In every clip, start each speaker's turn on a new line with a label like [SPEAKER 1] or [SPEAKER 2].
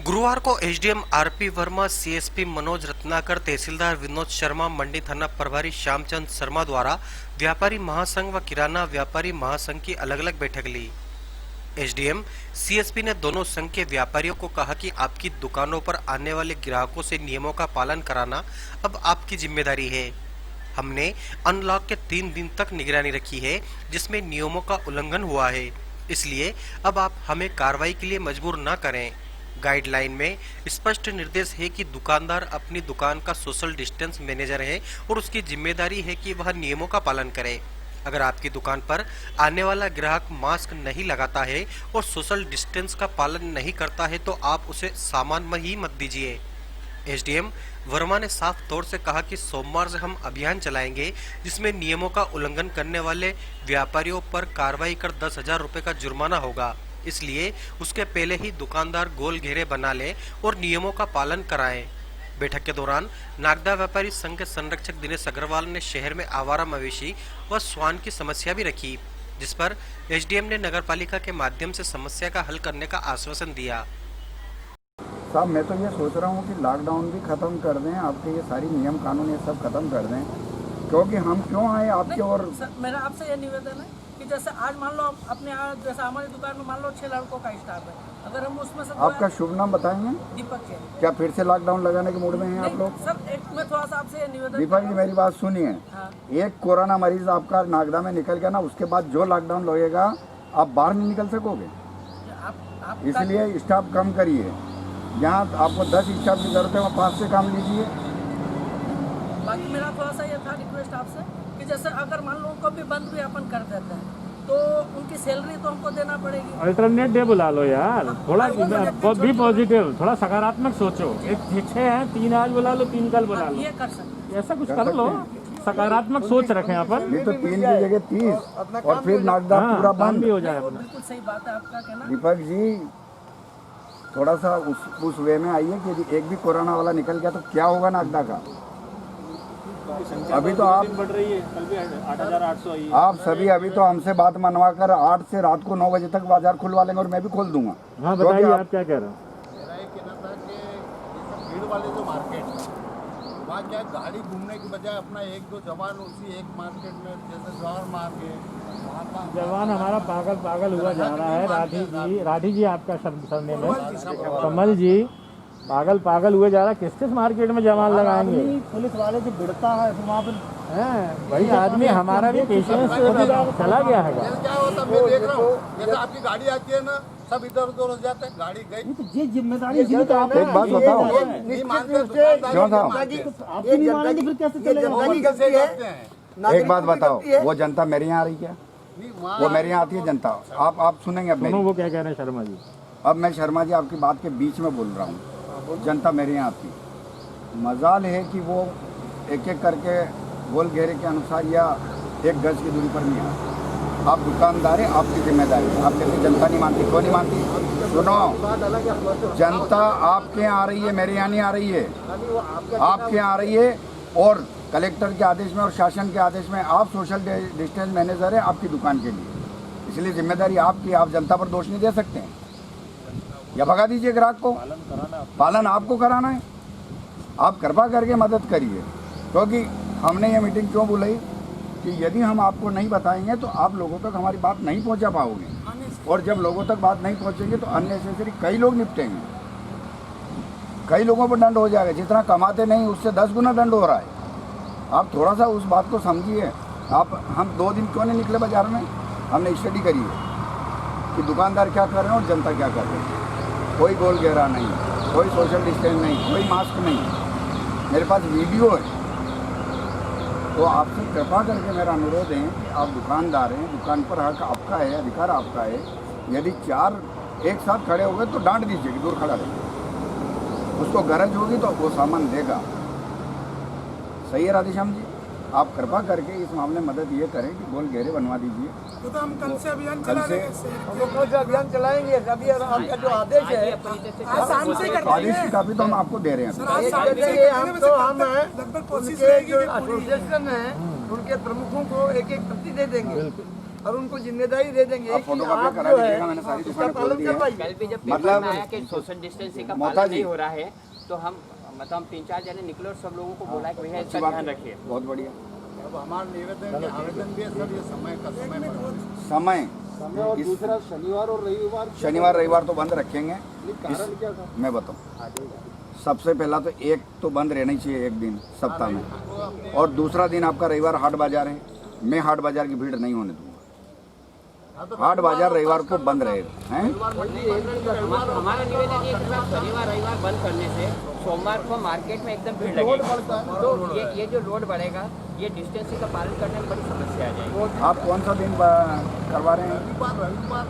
[SPEAKER 1] गुरुवार को SDM RP Verma, CSP Manoj Ratnakar, तहसीलदार विनोद शर्मा, मंडी थाना प्रभारी श्यामचंद शर्मा द्वारा व्यापारी महासंघ व किराना व्यापारी महासंघ की अलग अलग बैठक ली। एसडीएम सीएसपी ने दोनों संघ के व्यापारियों को कहा कि आपकी दुकानों पर आने वाले ग्राहकों से नियमों का पालन कराना अब आपकी जिम्मेदारी है। हमने अनलॉक के 3 दिन तक निगरानी रखी है, जिसमें नियमों का उल्लंघन हुआ है, इसलिए अब आप हमें कार्रवाई के लिए मजबूर न करें। गाइडलाइन में स्पष्ट निर्देश है कि दुकानदार अपनी दुकान का सोशल डिस्टेंस मैनेजर है और उसकी जिम्मेदारी है कि वह नियमों का पालन करे। अगर आपकी दुकान पर आने वाला ग्राहक मास्क नहीं लगाता है और सोशल डिस्टेंस का पालन नहीं करता है तो आप उसे सामान ही मत दीजिए। एसडीएम वर्मा ने साफ तौर से कहा कि सोमवार से हम अभियान चलाएंगे, जिसमें नियमों का उल्लंघन करने वाले व्यापारियों पर कार्रवाई कर 10,000 रुपए का जुर्माना होगा। इसलिए उसके पहले ही दुकानदार गोल घेरे बना ले और नियमों का पालन कराएं। बैठक के दौरान नागदा व्यापारी संघ के संरक्षक दिनेश अग्रवाल ने शहर में आवारा मवेशी व स्वान की समस्या भी रखी, जिस पर एसडीएम ने नगरपालिका के माध्यम से समस्या का हल करने का आश्वासन दिया।
[SPEAKER 2] साहब, मैं तो ये सोच रहा हूँ कि लॉकडाउन भी ख़त्म कर दें, आपके ये सारी नियम कानून ये सब खत्म कर दें, क्योंकि हम क्यों आए आपके। और
[SPEAKER 3] मेरा आपसे ये निवेदन है कि जैसे आज मान लो अपने जैसे हमारी दुकान में मान लो 6 लड़कों का स्टाफ है, अगर हम उसमें से
[SPEAKER 2] आपका शुभ नाम बताएंगे?
[SPEAKER 3] दीपक है।
[SPEAKER 2] क्या फिर से लॉकडाउन लगाने के मूड में हैं आप लोग?
[SPEAKER 3] सर एक मैं थोड़ा सा आपसे ये निवेदन।
[SPEAKER 2] दीपक जी, मेरी बात सुनिए।
[SPEAKER 3] हाँ।
[SPEAKER 2] एक कोरोना मरीज आपका नागदा में निकल गया ना, उसके बाद जो लॉकडाउन लगेगा आप बाहर नहीं निकल सकोगे। इसलिए स्टाफ कम करिए। जहाँ आपको 10 स्टाफ की जरूरत है वहाँ 5 से काम लीजिए।
[SPEAKER 3] बाकी मेरा थोड़ा सा ये था रिक्वेस्ट आपसे कि जैसे अगर मान लो उनको भी बंद भी अपन कर देते हैं तो उनकी सैलरी तो हमको देना पड़ेगी।
[SPEAKER 4] अल्टरनेट डे बुला लो यार, थोड़ा भी पॉजिटिव, थोड़ा सकारात्मक सोचो। एक 6 हैं, 3 आज बुला लो, 3 कल बुला लो,
[SPEAKER 3] ये कर सकते,
[SPEAKER 4] ऐसा कुछ कर लो। सकारात्मक सोच रखें अपन।
[SPEAKER 2] नहीं तो 3 की जगह 30 और फिर नागदा पूरा बंद
[SPEAKER 4] भी हो जाए।
[SPEAKER 3] बिल्कुल सही बात है आपका कहना।
[SPEAKER 2] दीपक जी, थोड़ा सा उस वे में आइए कि यदि एक भी कोरोना वाला निकल गया तो क्या होगा नागदा का। अभी तो आप
[SPEAKER 4] बढ़ रही है, कल भी 8,800 आई है।
[SPEAKER 2] आप सभी अभी तो हमसे बात मनवा कर 8 से रात को 9 बजे तक बाजार खुलवा लेंगे और मैं भी खोल दूंगा।
[SPEAKER 4] हाँ बताइए, आप क्या कह रहे हैं?
[SPEAKER 5] मेरा ये कहना था कि जैसे भीड़ वाले जो मार्केट है वहाँ क्या गाड़ी घूमने की बजाय अपना 1-2 जवान उसी एक मार्केट में जैसे जवान मार के वहाँ का
[SPEAKER 4] जवान हमारा पागल हुआ जा रहा है। राठी जी आपका सरनेम है, कमल जी। पागल हुए जा रहा है। किस मार्केट में जवान लगाएंगे?
[SPEAKER 5] पुलिस वाले जो भिड़ता है वहाँ पर
[SPEAKER 4] वही आदमी हमारा भी पेशेंस चला गया है।
[SPEAKER 5] क्या होता मैं देख रहा हूँ, जैसे आपकी गाड़ी आती है ना, सब इधर उधर हो जाते हैं, गाड़ी गई।
[SPEAKER 3] ये जिम्मेदारी
[SPEAKER 2] एक बात बताओ,
[SPEAKER 5] नहीं मानते
[SPEAKER 2] क्यों था?
[SPEAKER 3] आपकी नहीं मानेंगे फिर कैसे चलेगा?
[SPEAKER 2] एक बात बताओ, वो जनता मेरे यहाँ आ रही क्या? वो मेरे यहाँ आती है जनता। आप सुनेंगे अब
[SPEAKER 4] सुनो वो क्या कह रहे हैं शर्मा जी।
[SPEAKER 2] अब मैं शर्मा जी आपकी बात के बीच में बोल रहा हूँ। जनता मेरे यहाँ आती, मजाल है कि वो एक एक करके गोल घेरे के अनुसार या 1 गज की दूरी पर नहीं आते। आप दुकानदार हैं, आपकी जिम्मेदारी है। आप कहते जनता नहीं मानती, क्यों नहीं मानती? सुनो, जनता आपके यहाँ आ रही है, मेरे यहाँ नहीं आ रही है। आपके यहाँ आ रही है और कलेक्टर के आदेश में और शासन के आदेश में आप सोशल डिस्टेंस मैनेजर है आपकी दुकान के लिए, इसलिए जिम्मेदारी आपकी। आप जनता पर दोष नहीं दे सकते हैं। या भगा दीजिए ग्राहक को, पालन आपको कराना है। आप कृपा करके मदद करिए, क्योंकि हमने ये मीटिंग क्यों बुलाई कि यदि हम आपको नहीं बताएंगे तो आप लोगों तक हमारी बात नहीं पहुंचा पाओगे, और जब लोगों तक बात नहीं पहुंचेगी तो अननेसेसरी कई लोग निपटेंगे, कई लोगों पर दंड हो जाएगा। जितना कमाते नहीं उससे 10 गुना दंड हो रहा है। आप थोड़ा सा उस बात को समझिए। हम 2 दिन क्यों नहीं निकले बाजार में? हमने स्टडी करी है कि दुकानदार क्या कर रहे हैं और जनता क्या कर रहे हैं। कोई गोल घेरा नहीं, कोई सोशल डिस्टेंस नहीं, कोई मास्क नहीं। मेरे पास वीडियो है। तो आपसे कृपा करके मेरा अनुरोध है कि आप दुकानदार हैं, दुकान पर हक आपका है, अधिकार आपका है। यदि 4 एक साथ खड़े हो गए तो डांट दीजिए कि दूर खड़ा रहिए। उसको गरज होगी तो वो सामान देगा। सही है राधेश्याम जी? आप कृपा करके इस मामले में मदद ये करें कि गोल घेरे बनवा दीजिए।
[SPEAKER 3] तो हम कल से अभियान
[SPEAKER 2] कल से
[SPEAKER 5] अभियान चलाएंगे। अभी आपका जो आदेश है
[SPEAKER 2] आदेश की कापी तो हम आपको दे रहे हैं।
[SPEAKER 5] हम लगभग कोशिश रहेगी, एसोसिएशन है उनके प्रमुखों को एक प्रति दे देंगे।
[SPEAKER 6] और उनको जिम्मेदारी दे देंगे
[SPEAKER 2] आप
[SPEAKER 6] कि
[SPEAKER 2] फोटोकॉपी
[SPEAKER 6] आप
[SPEAKER 2] करा
[SPEAKER 6] जो है
[SPEAKER 2] दीजिएगा, मैंने सारी
[SPEAKER 6] उसका
[SPEAKER 2] दुकानें खोल
[SPEAKER 6] पालन
[SPEAKER 2] दी है।
[SPEAKER 6] करवाइए।
[SPEAKER 7] कल भी जब
[SPEAKER 2] मतलब-
[SPEAKER 7] पेपर में आया कि सोशल डिस्टेंसिंग का
[SPEAKER 2] मोहता
[SPEAKER 7] पालन
[SPEAKER 2] जी।
[SPEAKER 7] नहीं हो रहा है तो हम 3-4 जने निकले और सब लोगों को बोला कि भैया
[SPEAKER 2] अच्छी
[SPEAKER 7] इसका
[SPEAKER 2] बात
[SPEAKER 7] ध्यान
[SPEAKER 2] है,
[SPEAKER 7] रखिए।
[SPEAKER 2] बहुत बढ़िया।
[SPEAKER 5] अब हमारा आवेदन भी है सर, ये समय का समय पर
[SPEAKER 2] समय
[SPEAKER 5] समय और
[SPEAKER 2] इस-
[SPEAKER 5] दूसरा शनिवार और रविवार
[SPEAKER 2] शनिवार रविवार तो बंद रखेंगे।
[SPEAKER 5] कारण क्या था?
[SPEAKER 2] मैं बताऊं, सबसे पहला तो एक तो बंद रहना ही चाहिए एक दिन सप्ताह में, और दूसरा दिन आपका रविवार हाट बाजार है। मैं हाट बाजार की भीड़ नहीं होने दूंगा। हाट बाजार रविवार को बंद रहेगा, हैं?
[SPEAKER 7] हमारा निवेदन ये है कि सर शनिवार रविवार बंद करने से सोमवार को मार्केट में एकदम भीड़ लगेगी, तो ये जो लोड बढ़ेगा, ये डिस्टेंसिंग का पालन करने में बड़ी समस्या आ जाएगी।
[SPEAKER 2] आप कौन सा दिन करवा रहे हैं?
[SPEAKER 5] रविवार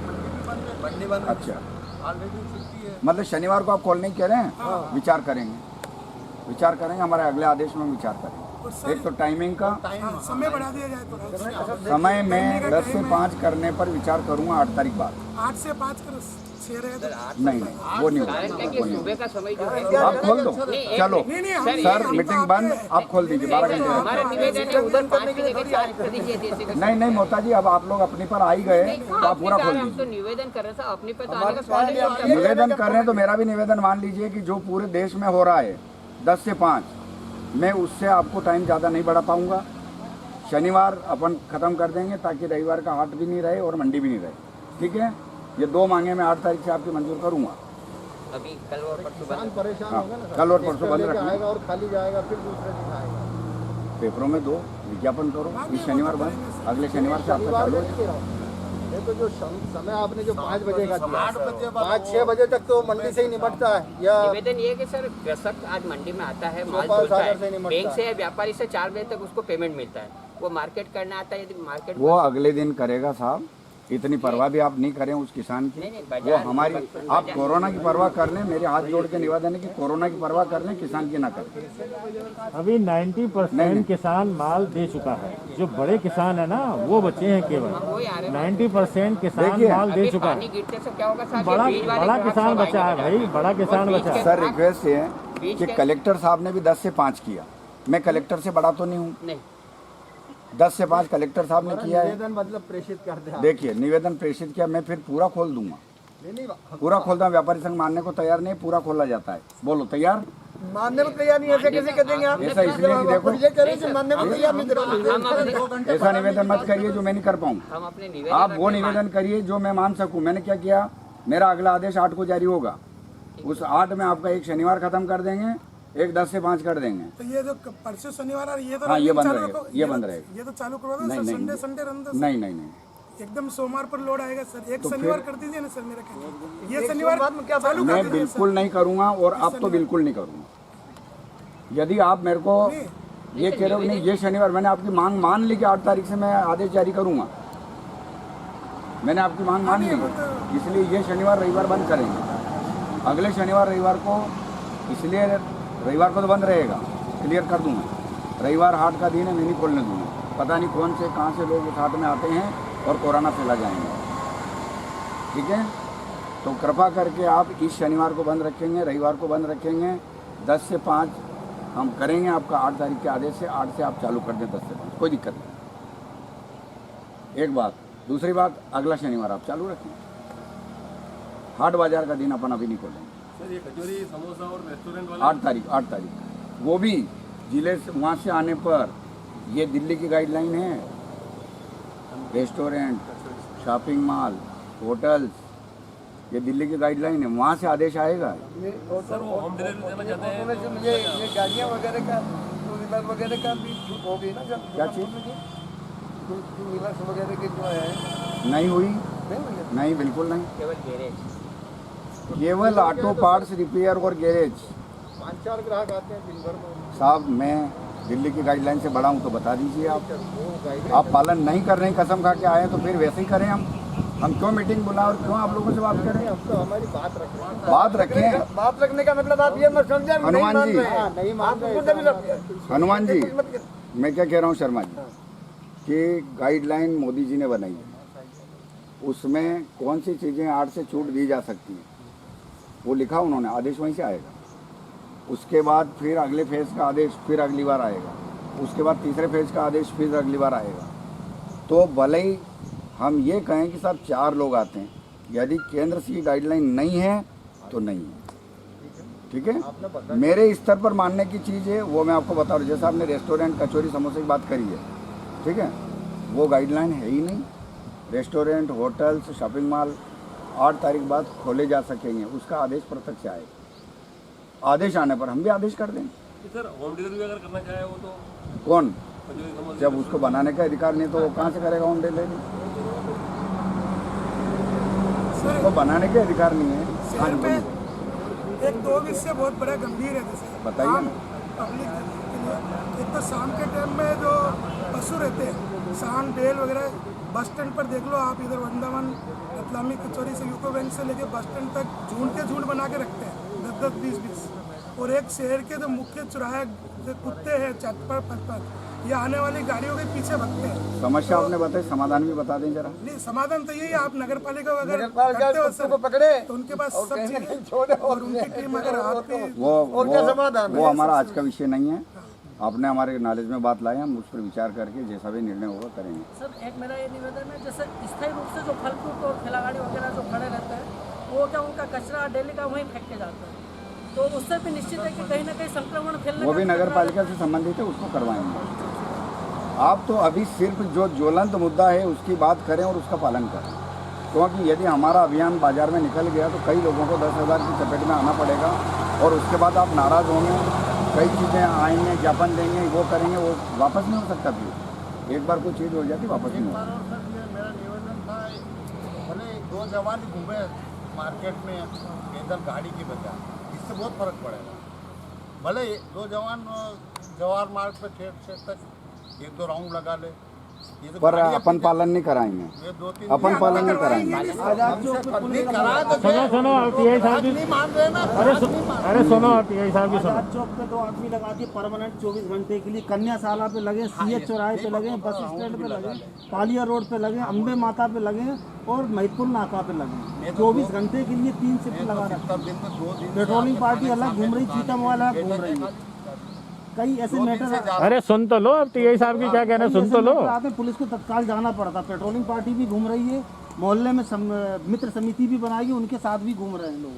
[SPEAKER 5] मंडी बंद है।
[SPEAKER 2] अच्छा,
[SPEAKER 5] ऑलरेडी छुट्टी है।
[SPEAKER 2] मतलब शनिवार को आप कॉल नहीं कह रहे हैं? विचार करेंगे हमारे अगले आदेश में विचार करेंगे। एक तो टाइमिंग का
[SPEAKER 8] समय बढ़ा दिया जाए थोड़ा।
[SPEAKER 2] समय में 10 से 5 करने पर विचार करूंगा 8 तारीख बाद।
[SPEAKER 8] 8 से 5 कर 6 रहे तो
[SPEAKER 2] नहीं वो नहीं
[SPEAKER 7] कारण क्या कि
[SPEAKER 2] होगा।
[SPEAKER 7] सुबह का समय जो है
[SPEAKER 2] आप खोल दो, चलो
[SPEAKER 8] नहीं,
[SPEAKER 2] सर मीटिंग बंद, आप खोल दीजिए 12 घंटे।
[SPEAKER 7] हमारा निवेदन है उधर 5 की जगह 4 कर दीजिए जैसे कि
[SPEAKER 2] नहीं मोहता जी, अब आप लोग अपने पर आ ही गए तो आप पूरा खोल
[SPEAKER 7] हम तो
[SPEAKER 2] दीजिए।
[SPEAKER 7] निवेदन कर रहे थे अपने पे तो आने का सवाल ही नहीं उठता।
[SPEAKER 2] निवेदन कर रहे हैं तो मेरा भी निवेदन मान लीजिए कि जो पूरे देश में हो रहा है 10 से 5, मैं उससे आपको टाइम ज़्यादा नहीं बढ़ा पाऊंगा। शनिवार अपन ख़त्म कर देंगे ताकि रविवार का हाट भी नहीं रहे और मंडी भी नहीं रहे, ठीक है? ये 2 मांगे मैं 8 तारीख से आपकी मंजूर करूंगा।
[SPEAKER 7] अभी कल और परसों
[SPEAKER 5] किसान परेशान
[SPEAKER 2] हाँ,
[SPEAKER 5] होगा ना सर।
[SPEAKER 2] कल और परसों
[SPEAKER 5] ट्रैक्टर
[SPEAKER 2] बंद
[SPEAKER 5] लेके
[SPEAKER 2] रखना।
[SPEAKER 5] आएगा और खाली जाएगा, फिर दूसरे दिन आएगा।
[SPEAKER 2] पेपरों में दो, विज्ञापन करो, इस शनिवार बंद, अगले शनिवार से आपका
[SPEAKER 5] शनिवार
[SPEAKER 2] चालू
[SPEAKER 5] में
[SPEAKER 2] है।
[SPEAKER 5] नहीं कह रहा हूँ। ये तो जो समय आपने जो 5 बजे का दिया, 5-6 बजे तक तो मंडी से ही निपटता है, या
[SPEAKER 7] निवेदन ये है कि सर कृषक आज मंडी में आता है, माल
[SPEAKER 5] सुबह
[SPEAKER 7] तोलता
[SPEAKER 5] सागर से
[SPEAKER 7] है,
[SPEAKER 5] निपटता
[SPEAKER 7] बैंक
[SPEAKER 5] है।
[SPEAKER 7] से या व्यापारी से 4 बजे तक उसको पेमेंट मिलता है, वो मार्केट करना आता है। यदि मार्केट
[SPEAKER 2] वो अगले दिन करेगा साहब, इतनी परवाह भी आप नहीं करें उस किसान की।
[SPEAKER 7] नहीं,
[SPEAKER 2] वो
[SPEAKER 7] बाजार-
[SPEAKER 2] हमारी, आप कोरोना की परवाह कर लें, मेरे हाथ जोड़ के निवेदन है कि कोरोना की परवाह कर लें, किसान की ना करें।
[SPEAKER 4] अभी 90% किसान माल दे चुका है। जो बड़े किसान है ना वो बचे हैं केवल।
[SPEAKER 7] वही आ रहे हैं।
[SPEAKER 4] 90% किसान
[SPEAKER 2] देखिए,
[SPEAKER 4] माल दे
[SPEAKER 7] अभी
[SPEAKER 4] चुका
[SPEAKER 7] पानी
[SPEAKER 4] है।
[SPEAKER 7] गिरने से क्या होगा साहब,
[SPEAKER 4] बड़ा
[SPEAKER 7] ये बीज वाले
[SPEAKER 4] बड़ा
[SPEAKER 7] ग्राहक
[SPEAKER 4] किसान
[SPEAKER 7] सब
[SPEAKER 4] बचा है
[SPEAKER 7] आएंगे
[SPEAKER 4] भाई,
[SPEAKER 7] बाजार।
[SPEAKER 4] बड़ा किसान
[SPEAKER 7] और बीज
[SPEAKER 4] बचा है।
[SPEAKER 7] के
[SPEAKER 2] सर
[SPEAKER 7] ग्राहक-
[SPEAKER 2] रिक्वेस्ट ये है
[SPEAKER 7] बीच
[SPEAKER 2] कि
[SPEAKER 7] के-
[SPEAKER 2] कलेक्टर साहब ने भी 10 से 5 किया, मैं कलेक्टर से बड़ा तो नहीं हूँ।
[SPEAKER 7] नहीं
[SPEAKER 2] 10 से 5 कलेक्टर साहब ने किया है।
[SPEAKER 5] निवेदन मतलब प्रेषित कर दे।
[SPEAKER 2] देखिए निवेदन प्रेषित किया, मैं फिर पूरा खोल दूंगा,
[SPEAKER 5] नहीं
[SPEAKER 2] पूरा खोलता हूँ। व्यापारी संघ मानने को तैयार नहीं, पूरा खोला जाता है। बोलो तैयार?
[SPEAKER 6] मानने को तैयार नहीं, ऐसे कैसे कर देंगे आप?
[SPEAKER 2] ऐसा इसलिए कि देखो,
[SPEAKER 6] ये कह रहे हैं कि मानने को तैयार नहीं
[SPEAKER 7] हम अपने
[SPEAKER 2] ऐसा निवेदन मत करिए जो मैं नहीं कर पाऊँ।
[SPEAKER 7] हम अपने निवेदन
[SPEAKER 2] आप वो
[SPEAKER 7] रखने
[SPEAKER 2] निवेदन करिए जो मैं मान सकूं। मैंने क्या किया, मेरा अगला आदेश 8 को जारी होगा, उस 8 में आपका एक शनिवार खत्म कर देंगे, एक 10 से 5 कर देंगे।
[SPEAKER 8] तो ये जो परसों शनिवार और ये तो
[SPEAKER 2] हाँ, ये बंद
[SPEAKER 8] चालू
[SPEAKER 2] रहेगा,
[SPEAKER 8] रखो।
[SPEAKER 2] ये बंद रहेगा।
[SPEAKER 8] ये तो चालू करवा दो
[SPEAKER 2] नहीं,
[SPEAKER 8] सर,
[SPEAKER 2] नहीं,
[SPEAKER 8] संडे रन दो।
[SPEAKER 2] नहीं नहीं नहीं,
[SPEAKER 8] एकदम सोमवार पर लोड आएगा सर, एक
[SPEAKER 2] तो
[SPEAKER 8] शनिवार
[SPEAKER 2] फिर-
[SPEAKER 8] कर दीजिए ना सर, मेरा कहना है। ये शनिवार चालू कर
[SPEAKER 2] मैं
[SPEAKER 8] दीजिए
[SPEAKER 2] बिल्कुल नहीं करूंगा, और अब तो बिल्कुल नहीं करूंगा। यदि आप मेरे को ये कह रहे हो कि नहीं ये शनिवार, मैंने आपकी मांग मान ली कि 8 तारीख से मैं आदेश जारी करूंगा, मैंने आपकी मांग मान ली, इसलिए ये शनिवार रविवार बंद करेंगे। अगले शनिवार रविवार को, इसलिए रविवार को तो बंद रहेगा, क्लियर कर दूंगा। रविवार हाट का दिन है, मैं नहीं खोलने दूंगा। पता नहीं कौन से कहाँ से लोग उस हाट में आते हैं और कोरोना फैला जाएंगे, ठीक है? तो कृपा करके आप इस शनिवार को बंद रखेंगे, रविवार को बंद रखेंगे। 10 से 5 हम करेंगे आपका 8 तारीख के आदेश से। 8 से आप चालू कर दें, 10 से 5 कोई दिक्कत नहीं। एक बात, दूसरी बात, अगला शनिवार आप चालू रखें। हाट बाजार का दिन अपन अभी नहीं खोलेंगे।
[SPEAKER 9] सर ये कचौरी समोसा और रेस्टोरेंट वाला
[SPEAKER 2] 8 तारीख वो भी जिले से वहाँ से आने पर, ये दिल्ली की गाइडलाइन है। रेस्टोरेंट, शॉपिंग मॉल, होटल्स, ये दिल्ली की गाइडलाइन है, वहाँ से आदेश आएगा।
[SPEAKER 9] सर वो होम डिलीवरी देना चाहते हैं
[SPEAKER 6] में से मुझे ये गाड़ियाँ वगैरह का, टू व्हीलर वगैरह का भी छूट हो गई ना सर?
[SPEAKER 2] क्या चीज़?
[SPEAKER 6] टू व्हीलर्स वगैरह की जो है
[SPEAKER 2] नहीं हुई,
[SPEAKER 6] नहीं हुई।
[SPEAKER 2] नहीं बिल्कुल नहीं।
[SPEAKER 7] केवल गैरेज
[SPEAKER 2] केवल ऑटो पार्ट्स रिपेयर और गैरेज।
[SPEAKER 5] 5-4 ग्राहक आते हैं दिन भर में।
[SPEAKER 2] साहब मैं दिल्ली की गाइडलाइन से बड़ा हूँ तो बता दीजिए आप।
[SPEAKER 5] वो गाइड
[SPEAKER 2] आप पालन नहीं कर रहे हैं, कसम खा के आए तो फिर वैसे ही करें हम क्यों मीटिंग बुलाएं और क्यों आप लोगों से बात करें?
[SPEAKER 5] हम तो हमारी बात रख रहे हैं।
[SPEAKER 2] बात रखें।
[SPEAKER 6] बात रखने का मतलब आप ये मत समझे नहीं
[SPEAKER 2] हनुमान
[SPEAKER 6] मान
[SPEAKER 2] जी।
[SPEAKER 6] रहे हैं।
[SPEAKER 5] हाँ, नहीं मान
[SPEAKER 6] आप
[SPEAKER 5] रहे
[SPEAKER 6] खुद
[SPEAKER 5] हैं।
[SPEAKER 6] अभी रख-
[SPEAKER 2] हनुमान जी,
[SPEAKER 6] कुछ मत कर-
[SPEAKER 2] मैं क्या कह रहा हूँ शर्मा जी, कि गाइडलाइन मोदी जी ने बनाई है, उसमें कौन सी चीज़ें 8 से छूट दी जा सकती हैं वो लिखा उन्होंने, आदेश वहीं से आएगा। उसके बाद फिर अगले फेज़ का आदेश फिर अगली बार आएगा, उसके बाद तीसरे फेज़ का आदेश फिर अगली बार आएगा। तो भले ही हम ये कहें कि साहब 4 लोग आते हैं, यदि केंद्र से गाइडलाइन नहीं है तो नहीं है, ठीक है। मेरे स्तर पर मानने की चीज़ है वो मैं आपको बता रहा हूँ। जैसे आपने रेस्टोरेंट कचौरी समोसे की बात करी है, ठीक है, वो गाइडलाइन है ही नहीं। रेस्टोरेंट, होटल्स, शॉपिंग मॉल 8 तारीख बाद खोले जा सकेंगे, उसका आदेश प्रत्यक्ष आए। आदेश आने पर हम भी आदेश कर देंगे।
[SPEAKER 9] सर होम डिलीवरी अगर करना चाहे वो तो
[SPEAKER 2] कौन,
[SPEAKER 9] कचौरी समोसे
[SPEAKER 2] जब उसको बनाने का अधिकार नहीं तो वो कहाँ से करेगा होम डिलीवरी? उसको बनाने के अधिकार नहीं है। हाँ
[SPEAKER 8] शहर
[SPEAKER 2] जी,
[SPEAKER 8] में
[SPEAKER 2] बोलिए।
[SPEAKER 8] एक दो विषय बहुत बड़ा गंभीर है, जैसे
[SPEAKER 2] बताइए
[SPEAKER 8] आम
[SPEAKER 2] ना।
[SPEAKER 8] पब्लिक के लिए। एक तो शाम के टाइम में जो पशु रहते हैं, सांड, बैल वगैरह, बस स्टैंड पर देख लो आप, इधर वृंदावन, रतलामी, कचौरी से यूको बैंक से लेके बस स्टैंड तक झुंड के झुंड बना के रखते हैं, 10-10, 20-20। और एक शहर के जो मुख्य चौराहे जो कुत्ते हैं चटपर पटपर, ये आने वाली गाड़ियों के पीछे भगते हैं।
[SPEAKER 2] समस्या आपने बताई, समाधान भी बता दें जरा।
[SPEAKER 8] नहीं, समाधान तो यही है, आप नगर पालिका वगैरह करते हो सर,
[SPEAKER 6] पकड़े
[SPEAKER 8] तो उनके पास सब चीजें
[SPEAKER 6] छोड़े
[SPEAKER 8] और उनकी टीम अगर आपकी
[SPEAKER 2] वो हमारा आज का विषय नहीं है। आपने हमारे नॉलेज में बात लाई, हम उस पर विचार करके जैसा भी निर्णय होगा करेंगे।
[SPEAKER 3] सर एक मेरा ये निवेदन है, जैसे स्थायी रूप से जो फल फ्रूट और ठेला गाड़ी वगैरह जो खड़े रहते हैं, वो क्या उनका कचरा डेली का वहीं फेंक के जाता है, तो उससे भी निश्चित है कि कहीं ना कहीं संक्रमण फैलने
[SPEAKER 2] वो
[SPEAKER 3] का
[SPEAKER 2] भी
[SPEAKER 3] खतरा
[SPEAKER 2] नगर पालिका से संबंधित है, उसको करवाएंगे। आप तो अभी सिर्फ जो ज्वलंत मुद्दा है उसकी बात करें और उसका पालन करें, क्योंकि यदि हमारा अभियान बाजार में निकल गया तो कई लोगों को 10,000 की चपेट में आना पड़ेगा और उसके बाद आप नाराज़ होंगे, कई चीज़ें आएंगे, ज्ञापन देंगे, वो करेंगे, वो वापस नहीं हो सकता। फिर एक बार कोई चीज़ हो जाती वापस नहीं हो
[SPEAKER 5] और सर ये मेरा निवेदन था, भले 2 जवान घूमे मार्केट में पैदल गाड़ी की बजाय, इससे बहुत फर्क पड़ेगा। भले 2 जवान जवाहर मार्ग पे ठेठ तक 1-2 राउंड लगा ले, ये तो
[SPEAKER 2] पर
[SPEAKER 5] गाड़ियाँ
[SPEAKER 2] अपन
[SPEAKER 5] पीछे-
[SPEAKER 2] पालन नहीं कराएंगे,
[SPEAKER 5] ये 2-3
[SPEAKER 2] अपन पालन नहीं कराएंगे।
[SPEAKER 4] सुनो टीआई साहब की,
[SPEAKER 5] नहीं मान रहे ना,
[SPEAKER 4] अरे सुनो टीआई साहब की सुनो।
[SPEAKER 10] आजाद चौक पे 2 आदमी लगा दिए परमानेंट 24 घंटे के लिए, कन्याशाला पे लगे, सीएच चौराहे पे लगे, बस स्टैंड पे लगे, पालिया रोड पे लगे, अम्बे माता पे लगे और महिदपुर नाका पे लगे। 24 घंटे के लिए 3 शिफ्ट लगा रखा।
[SPEAKER 5] दिन में 2 दिन
[SPEAKER 10] पेट्रोलिंग पार्टी अलग घूम रही, चीता मोबाइल अलग घूम रही है। कई ऐसे मैटर
[SPEAKER 4] अरे सुन तो लो, अब टीआई साहब की क्या कहना है, सुन तो लो।
[SPEAKER 10] आते हैं, पुलिस को तत्काल जाना पड़ता। पेट्रोलिंग पार्टी भी घूम रही है, मोहल्ले में मित्र समिति भी बनाई है, उनके साथ भी घूम रहे हैं लोग,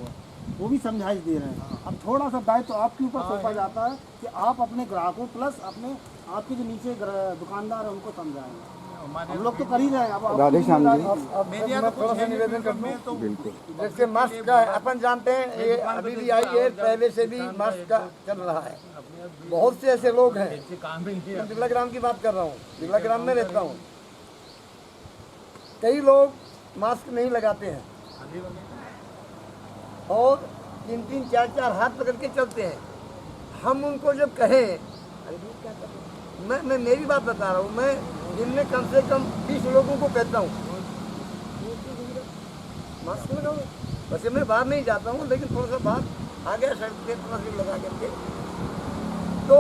[SPEAKER 10] वो भी समझाइश दे रहे हैं। अब थोड़ा सा दायित्व तो आपके ऊपर सौंपा जाता है कि आप अपने ग्राहकों प्लस अपने आपके जो नीचे दुकानदार हैं उनको समझाएंगे। हम लोग तो कर ही रहे हैं। अब
[SPEAKER 2] राधे श्याम जी,
[SPEAKER 6] मैं थोड़ा सा निवेदन कर दूं।
[SPEAKER 2] बिल्कुल।
[SPEAKER 6] जैसे मास्क का अपन जानते हैं, ये अभी भी आई है, पहले से भी मास्क का चल रहा है। बहुत से ऐसे लोग हैं, मैं बिरला ग्राम की बात कर रहा हूँ, बिरला ग्राम में रहता हूँ, कई लोग मास्क नहीं लगाते हैं और 3-3, 4-4 हाथ पकड़ के चलते हैं। हम उनको जब कहें, मैं मेरी बात बता रहा हूँ, मैं दिन में कम से कम 20 लोगों को कहता हूँ मास्क लगाओ। वैसे मैं बाहर नहीं जाता हूँ, लेकिन थोड़ा सा बाहर आ गया सड़क पे थोड़ा सा लगा करके, तो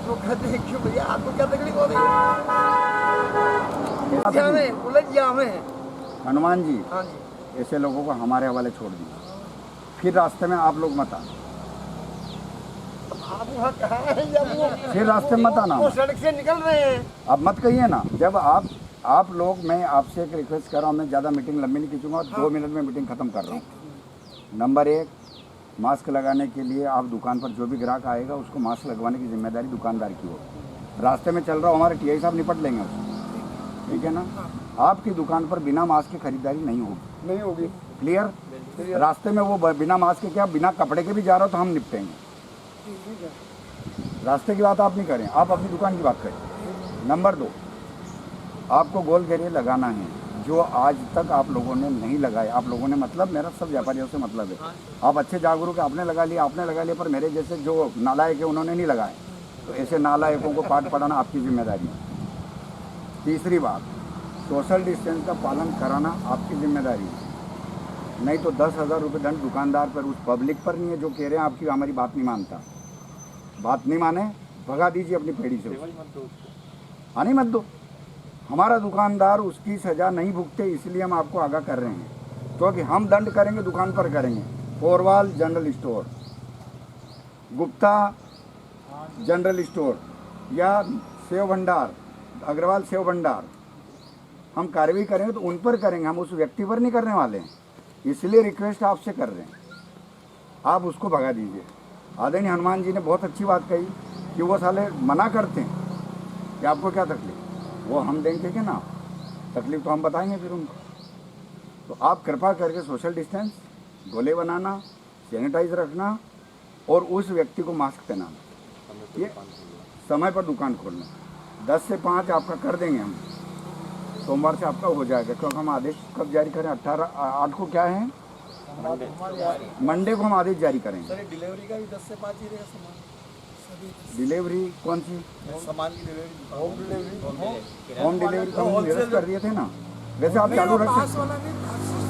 [SPEAKER 6] वो कहते हैं क्यों भैया आपको क्या तकलीफ हो रही है? उलझ जामे हैं।
[SPEAKER 2] हनुमान जी,
[SPEAKER 6] हाँ जी,
[SPEAKER 2] ऐसे लोगों को हमारे हवाले छोड़ दिए, फिर रास्ते में आप लोग मत आना,
[SPEAKER 6] आप वहाँ कहाँ हैं जब वो
[SPEAKER 2] फिर रास्ते में मत आना।
[SPEAKER 6] वो सड़क से निकल रहे हैं।
[SPEAKER 2] आप मत कहिए ना, जब आप लोग, मैं आपसे एक रिक्वेस्ट कर रहा हूँ, मैं ज़्यादा मीटिंग लंबी नहीं खींचूंगा, 2 मिनट में मीटिंग खत्म कर रहा हूँ। नंबर 1, मास्क लगाने के लिए आप दुकान पर जो भी ग्राहक आएगा उसको मास्क लगवाने की जिम्मेदारी दुकानदार की होगी। रास्ते में चल रहा हो, हमारे टीआई साहब निपट लेंगे उसको, ठीक है ना। आपकी दुकान पर बिना मास्क की खरीदारी नहीं होगी। क्लियर? रास्ते में वो बिना मास्क के क्या, बिना कपड़े के भी जा रहा हो तो हम निपटेंगे। रास्ते की बात आप नहीं करें, आप अपनी दुकान की बात करें। नंबर 2, आपको गोल घेरे लगाना है, जो आज तक आप लोगों ने नहीं लगाए। आप लोगों ने मतलब, मेरा सब व्यापारियों से मतलब है, आप अच्छे जागरूक, आपने लगा लिया, पर मेरे जैसे जो नालायक है उन्होंने नहीं लगाए, तो ऐसे नालायकों को पाठ पढ़ाना आपकी जिम्मेदारी है। तीसरी बात, सोशल डिस्टेंस का पालन कराना आपकी जिम्मेदारी है, नहीं तो 10,000 रुपये दंड दुकानदार पर, उस पब्लिक पर नहीं है जो कह रहे हैं आपकी हमारी बात नहीं मानता। बात नहीं माने, भगा दीजिए अपनी पेड़ी से, आने मत दो। हमारा दुकानदार उसकी सज़ा नहीं भुगते, इसलिए हम आपको आगाह कर रहे हैं, क्योंकि हम दंड करेंगे दुकान पर करेंगे। Porwal general store, Gupta general store या सेव भंडार, अग्रवाल सेव भंडार, हम कार्रवाई करेंगे तो उन पर करेंगे, हम उस व्यक्ति पर नहीं करने वाले हैं। इसलिए रिक्वेस्ट आपसे कर रहे हैं, आप उसको भगा दीजिए। आदरणीय हनुमान जी ने बहुत अच्छी बात कही कि वो साले मना करते हैं कि आपको क्या तकलीफ, वो हम देंगे कि ना तकलीफ तो हम बताएंगे फिर उनको। तो आप कृपा करके सोशल डिस्टेंस, गोले बनाना, सैनिटाइज रखना और उस व्यक्ति को मास्क पहनाना, ये समय पर दुकान खोलना। 10 से 5 आपका कर देंगे हम, सोमवार से आपका हो जाएगा, क्योंकि हम आदेश कब जारी करें, 8 को क्या है, मंडे को हम आदेश जारी करेंगे।
[SPEAKER 5] सर डिलीवरी का भी 10 से 5 ही रहेगा सामान,
[SPEAKER 2] डिलीवरी कौन सी,
[SPEAKER 5] सामान की delivery, home delivery,
[SPEAKER 2] home delivery तो हम निरस्त कर दिए थे ना, वैसे आप चालू रख
[SPEAKER 8] पास
[SPEAKER 2] सकते
[SPEAKER 8] वाला नहीं,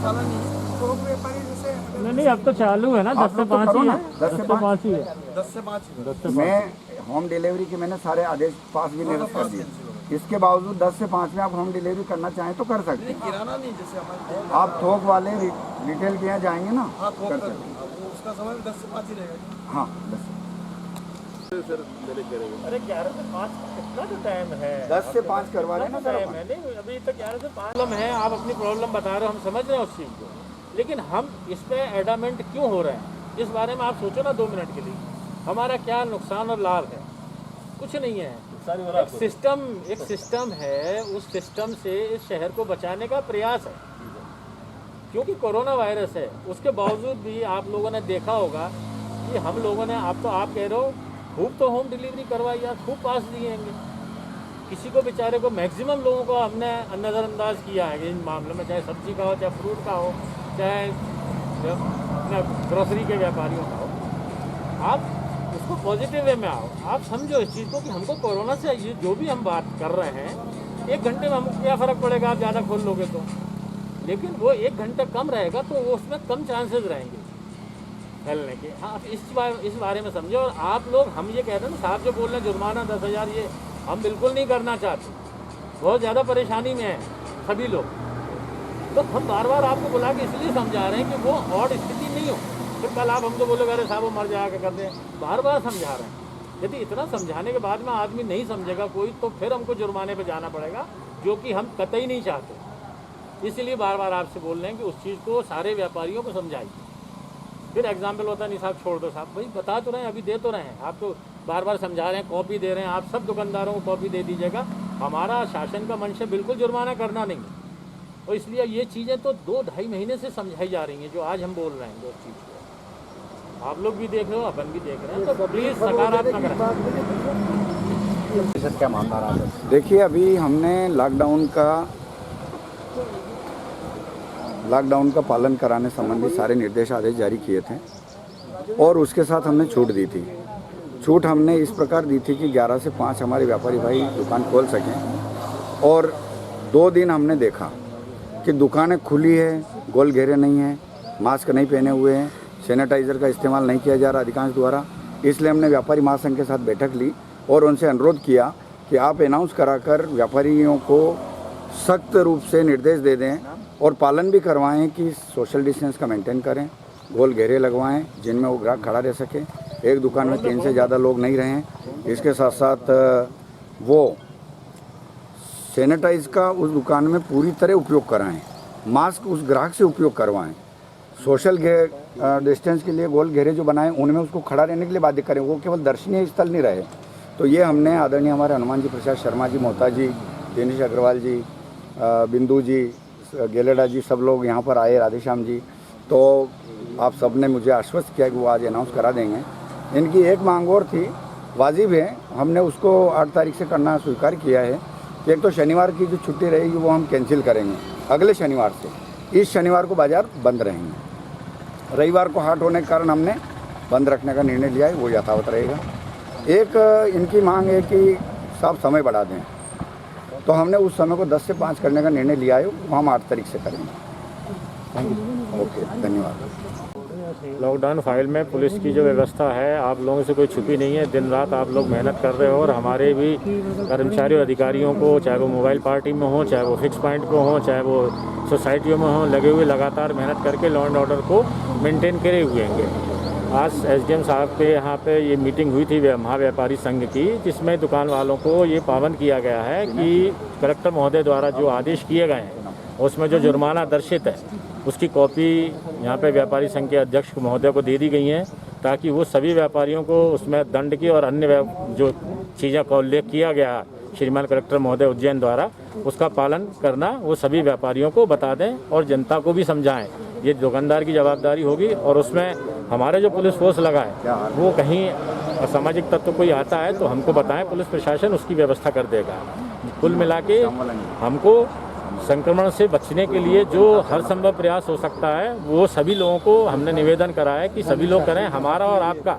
[SPEAKER 8] वाला नहीं, थोक व्यापारी जैसे
[SPEAKER 4] नहीं अब तो चालू है ना, 10 से 5 ही है,
[SPEAKER 2] 10 से 5
[SPEAKER 4] ही है।
[SPEAKER 5] 10 से 5
[SPEAKER 2] मैं होम डिलीवरी के मैंने सारे आदेश पास भी निरस्त कर दिए। इसके बावजूद 10 से 5 में आप होम डिलीवरी करना चाहें तो कर सकते हैं।
[SPEAKER 5] किराना नहीं, जैसे हमारे
[SPEAKER 2] आप थोक वाले रिटेल के यहाँ जाएंगे ना,
[SPEAKER 5] हाँ थोक
[SPEAKER 2] कर
[SPEAKER 5] का
[SPEAKER 2] सकते हैं।
[SPEAKER 5] उसका समय 10 से 5 ही रहेगा।
[SPEAKER 2] हाँ 10
[SPEAKER 4] अरे 11 से 5 कितना तो टाइम है,
[SPEAKER 2] 10 से 5 करवा लेना सर
[SPEAKER 4] टाइम है, नहीं अभी तक 11 से 5 प्रॉब्लम है। आप अपनी प्रॉब्लम बता रहे हो, हम समझ रहे हैं उस चीज़ को, लेकिन हम इस पे एडामेंट क्यों हो रहे हैं, इस बारे में आप सोचो ना 2 मिनट के लिए। हमारा क्या नुकसान और लाभ है, कुछ नहीं है। एक सिस्टम है, उस सिस्टम से इस शहर को बचाने का प्रयास है, क्योंकि कोरोना वायरस है। उसके बावजूद भी आप लोगों ने देखा होगा कि हम लोगों ने, आप कह रहे हो खूब तो होम डिलीवरी करवाई यार, खूब पास दिएंगे, किसी को बेचारे को मैक्सिमम लोगों को हमने नज़रअंदाज किया है इन मामलों में, चाहे सब्जी का हो, चाहे फ्रूट का हो, चाहे ग्रोसरी के व्यापारियों का हो। आप उसको पॉजिटिव वे में आओ, आप समझो इस चीज़ को कि हमको कोरोना से ये जो भी हम बात कर रहे हैं, 1 घंटे में हमको क्या फ़र्क पड़ेगा, आप ज़्यादा खोल लोगे तो, लेकिन वो 1 घंटा कम रहेगा तो वो उसमें कम चांसेस रहेंगे फैलने के। हाँ इस बारे में समझो। और आप लोग, हम ये कहते हैं ना, साहब जो बोल रहे हैं जुर्माना 10,000, ये हम बिल्कुल नहीं करना चाहते, बहुत ज़्यादा परेशानी में है सभी लोग। तो हम बार बार आपको बुला के इसलिए समझा रहे हैं कि वो और स्थिति नहीं हो, फिर कल आप हमको बोलोगे अरे साहब वो मर जाएगा कर दें, बार बार समझा रहे हैं। यदि इतना समझाने के बाद में आदमी नहीं समझेगा कोई, तो फिर हमको जुर्माने पे जाना पड़ेगा, जो कि हम कतई नहीं चाहते। इसलिए बार बार आपसे बोल रहे हैं कि उस चीज़ को सारे व्यापारियों को समझाइए। फिर एग्जाम्पल होता नहीं साहब छोड़ दो, साहब भाई बता तो रहे हैं, अभी दे तो रहे हैं, आप तो बार बार समझा रहे हैं, कॉपी दे रहे हैं, आप सब दुकानदारों को कॉपी दे दीजिएगा। हमारा शासन का मंशा बिल्कुल जुर्माना करना नहीं है, और इसलिए ये चीज़ें तो 2-2.5 महीने से समझाई जा रही हैं, जो आज हम बोल रहे हैं, जो चीज़ को आप लोग भी देख रहे हो, अपन भी देख रहे हैं, तो प्लीज़ सकारात्मक रहें।
[SPEAKER 2] क्या मामला रहा है? देखिए अभी हमने लॉकडाउन का पालन कराने संबंधी सारे निर्देश आदेश जारी किए थे, और उसके साथ हमने छूट दी थी। छूट हमने इस प्रकार दी थी कि 11 से 5 हमारे व्यापारी भाई दुकान खोल सकें, और 2 दिन हमने देखा कि दुकानें खुली है, गोल घेरे नहीं हैं, मास्क नहीं पहने हुए हैं, सैनिटाइज़र का इस्तेमाल नहीं किया जा रहा अधिकांश द्वारा। इसलिए हमने व्यापारी महासंघ के साथ बैठक ली और उनसे अनुरोध किया कि आप अनाउंस कराकर व्यापारियों को सख्त रूप से निर्देश दे दें और पालन भी करवाएं कि सोशल डिस्टेंस का मेंटेन करें, गोल घेरे लगवाएं जिनमें वो ग्राहक खड़ा रह सके, एक दुकान में 3 से ज़्यादा लोग नहीं रहें। इसके साथ साथ वो सैनिटाइज का उस दुकान में पूरी तरह उपयोग कराएं, मास्क उस ग्राहक से उपयोग करवाएं, सोशल डिस्टेंस के लिए गोल घेरे जो बनाएं उनमें उसको खड़ा रहने के लिए बाध्य करें, वो केवल दर्शनीय स्थल नहीं रहे। तो ये हमने आदरणीय हमारे हनुमान जी प्रसाद शर्मा जी, मोहता जी, दिनेश अग्रवाल जी, बिंदु जी, गेलेडा जी, सब लोग यहाँ पर आए, राधेश्याम जी, तो आप सब ने मुझे आश्वस्त किया कि वो आज अनाउंस करा देंगे। इनकी एक मांग और थी, वाजिब है, हमने उसको 8 तारीख से करना स्वीकार किया है कि एक तो शनिवार की जो छुट्टी रहेगी वो हम कैंसिल करेंगे, अगले शनिवार से। इस शनिवार को बाज़ार बंद रहेंगे, रविवार को हाट होने के कारण हमने बंद रखने का निर्णय लिया है, वो यथावत रहेगा। एक इनकी मांग है कि साहब समय बढ़ा दें, तो हमने उस समय को 10 से 5 करने का निर्णय लिया है, वो हम 8 तारीख से करेंगे। थैंक यू, ओके, धन्यवाद।
[SPEAKER 4] लॉकडाउन फाइल में पुलिस की जो व्यवस्था है आप लोगों से कोई छुपी नहीं है, दिन रात आप लोग मेहनत कर रहे हो, और हमारे भी कर्मचारी और अधिकारियों को, चाहे वो मोबाइल पार्टी में हो, चाहे वो फिक्स पॉइंट पे हो, चाहे वो सोसाइटियों में हो, लगे हुए लगातार मेहनत करके लॉ एंड ऑर्डर को मेंटेन करे हुए हैं। आज एसडीएम साहब के यहाँ पे ये मीटिंग हुई थी महाव्यापारी संघ की, जिसमें दुकान वालों को ये पाबंद किया गया है कि कलेक्टर महोदय द्वारा जो आदेश किए गए हैं उसमें जो जुर्माना दर्शित है उसकी कॉपी यहाँ पे व्यापारी संघ के अध्यक्ष महोदय को दे दी गई हैं, ताकि वो सभी व्यापारियों को उसमें दंड की और अन्य जो चीज़ों का उल्लेख किया गया है श्रीमान कलेक्टर महोदय उज्जैन द्वारा, उसका पालन करना वो सभी व्यापारियों को बता दें और जनता को भी समझाएं। ये दुकानदार की जवाबदारी होगी और उसमें हमारे जो पुलिस फोर्स लगा है वो कहीं असामाजिक तत्व कोई आता है तो हमको बताएं, पुलिस प्रशासन उसकी व्यवस्था कर देगा। कुल मिला के हमको संक्रमण से बचने के लिए जो हर संभव प्रयास हो सकता है वो सभी लोगों को हमने निवेदन करा है कि सभी लोग करें। हमारा और आपका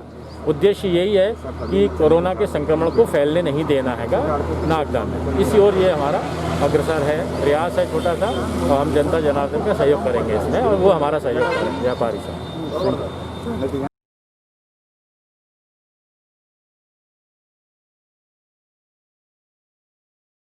[SPEAKER 4] उद्देश्य यही है कि कोरोना के संक्रमण को फैलने नहीं देना हैगा नागदा में। इसी ओर ये हमारा अग्रसर है, प्रयास है छोटा सा, और हम जनता जनार्दन का सहयोग करेंगे इसमें और वो हमारा सहयोग करेंगे व्यापारी साहब।